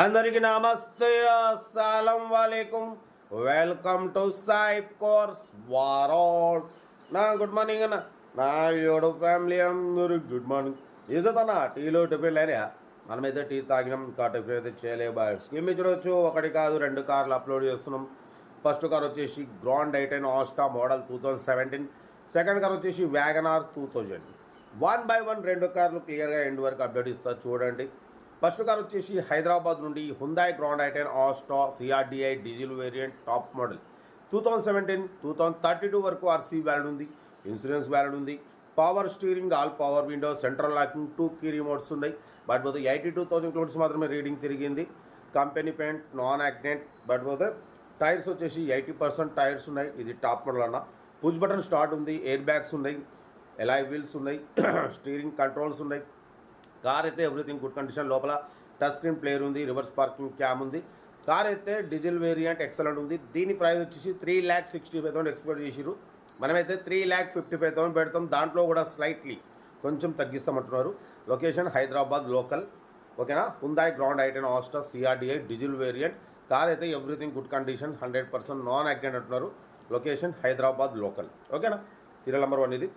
అందరికి నమస్తే, అస్సలం వాలేకుం. వెల్కమ్ టు సాయిబ్ కోర్స్ వారోడ్. నా గుడ్ మార్నింగ్ అన్న, నా యోడు ఫ్యామిలీ అందరూ గుడ్ మార్నింగ్. ఇదన్నా టీలో టిఫిన్ లేనా? మనమైతే టీ తాగినాం, ఇంకా టిఫిన్ అయితే చేయలేబా. స్కీమ్ చూడవచ్చు, ఒకటి కాదు రెండు కార్లు అప్లోడ్ చేస్తున్నాం. ఫస్ట్ కార్ వచ్చేసి grand i ten Asta model 2017. Second car వచ్చేసి వ్యాగనార్ 2000. 1 by 1 రెండు కార్లు క్లియర్గా ఎండ్ వరకు అప్డేట్ ఇస్తా చూడండి. ఫస్ట్ కార్ వచ్చేసి హైదరాబాద్ నుండి Hyundai grand i ten Asta CRDI diesel variant top model 2017. 2032 వరకు ఆర్సీ వ్యాలిడ్ ఉంది, ఇన్సూరెన్స్ వ్యాలిడ్ ఉంది. Power steering, all power window, central locking, 2 key remotes ఉన్నాయి. బట్ పోతే 82,000 కిలోమీటర్స్ మాత్రమే రీడింగ్ తిరిగింది. Company paint, non accident. But పోతే టైర్స్ వచ్చేసి 80% tyres ఉన్నాయి. ఇది టాప్ మోడల్ అన్న. పుష్ బటన్ స్టార్ట్ ఉంది, ఎయిర్ బ్యాగ్స్ ఉన్నాయి, ఎలాయ్ వీల్స్ ఉన్నాయి, స్టీరింగ్ కంట్రోల్స్ ఉన్నాయి. కార్ అయితే ఎవ్రీథింగ్ గుడ్ కండిషన్. లోపల టచ్ స్క్రీన్ ప్లేయర్ ఉంది, రివర్స్ పార్కింగ్ క్యామ్ ఉంది. కార్ అయితే డీజిల్ వేరియంట్ ఎక్సలెంట్ ఉంది. దీని ప్రైస్ వచ్చేసి 3,65,000 ఎక్స్పెక్ట్ చేసిరు. మనమైతే 3,55,000 పెడతాం. దాంట్లో కూడా స్లైట్లీ కొంచెం తగ్గిస్తామంటున్నారు. Location Hyderabad local. ఓకేనా? Hyundai grand i ten Asta CRDI diesel variant. Car అయితే everything good condition, 100% non accident అంటున్నారు. Location Hyderabad local. ఓకేనా? సీరియల్ నెంబర్ 1 ఇది.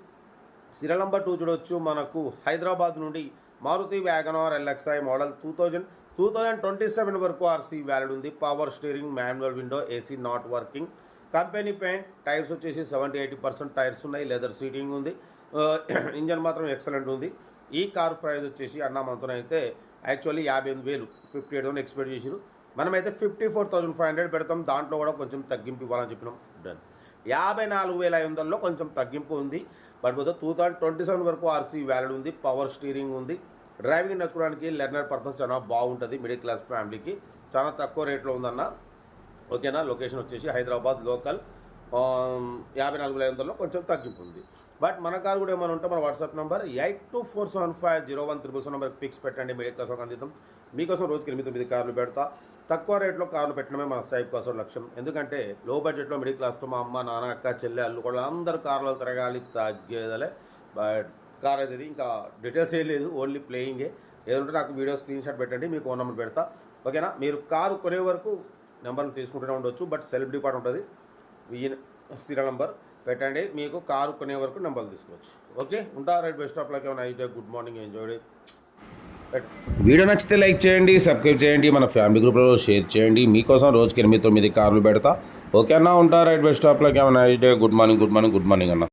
సీరియల్ నెంబర్ 2 చూడవచ్చు. మనకు హైదరాబాద్ నుండి మారుతి వ్యాగనార్ ఎల్ఎక్స్ఐ మోడల్ 2027 వరకు ఆర్సీ వ్యాలిడ్ ఉంది. Power steering, manual window, AC not working. Company paint, tyres వచ్చేసి 70-80% టైర్స్ ఉన్నాయి. లెదర్ సీటింగ్ ఉంది. ఇంజన్ మాత్రం ఎక్సలెంట్ ఉంది. ఈ కార్ ప్రైస్ వచ్చేసి అన్న మనతో అయితే యాక్చువల్లీ 58,000 58,000 ఎక్స్పెక్ట్ చేసారు. మనమైతే 54,500 పెడతాం. దాంట్లో కూడా కొంచెం తగ్గింపు ఇవ్వాలని చెప్పినాం. డన్. 54,500లో కొంచెం తగ్గింపు ఉంది. బట్ పోతే 2027 వరకు ఆర్సీ వ్యాలిడ్ ఉంది. పవర్ స్టీరింగ్ ఉంది. డ్రైవింగ్ నచ్చుకోవడానికి, లెర్నర్ పర్పస్ చాలా బాగుంటుంది. మిడిల్ క్లాస్ ఫ్యామిలీకి చాలా తక్కువ రేట్లో ఉందన్న. ఓకేనా? లొకేషన్ వచ్చేసి హైదరాబాద్ లోకల్. 54,500లో కొంచెం తగ్గింపు ఉంది. బట్ మన కార్ కూడా ఏమైనా ఉంటే మన వాట్సాప్ నెంబర్ 8247501777 నెంబర్కి పిక్స్ పెట్టండి. మిడిల్ క్లాస్ ఒక అందిద్దాం. మీకోసం రోజుకి 8-9 కార్లు పెడతా. తక్కువ రేట్లో కార్లు పెట్టడమే మన సైబ్ కోసం లక్ష్యం. ఎందుకంటే లో బడ్జెట్లో మిడిల్ క్లాస్తో మా అమ్మ, నాన్న, అక్క, చెల్లె, అల్లు కూడా అందరు కార్లో తిరగాలి, తగ్గేదలే. బట్ కార్ అనేది ఇంకా డీటెయిల్స్ ఏం లేదు, ఓన్లీ ప్లేయింగే. ఏదంటే నాకు వీడియో స్క్రీన్ షాట్ పెట్టండి, మీకు ఫోన్ నెంబర్ పెడతా. ఓకేనా? మీరు కారు కొనే వరకు నెంబర్లు తీసుకుంటూనే ఉండొచ్చు. బట్ సెల్ఫ్ డిపార్ట్ ఉంటుంది. సీరియల్ నెంబర్ పెట్టండి, మీకు కారు కొనే వరకు నెంబర్లు తీసుకోవచ్చు. ఓకే, ఉంటా. Right, best of luck. Night good morning, enjoy. Video నచ్చితే లైక్ చేయండి, సబ్స్క్రైబ్ చేయండి, మన ఫ్యామిలీ గ్రూప్లో షేర్ చేయండి. మీకోసం రోజుకి 8-9 కార్లు పెడతా. ఓకే అన్న, ఉంటా. Right, best of luck. Night good morning అన్న.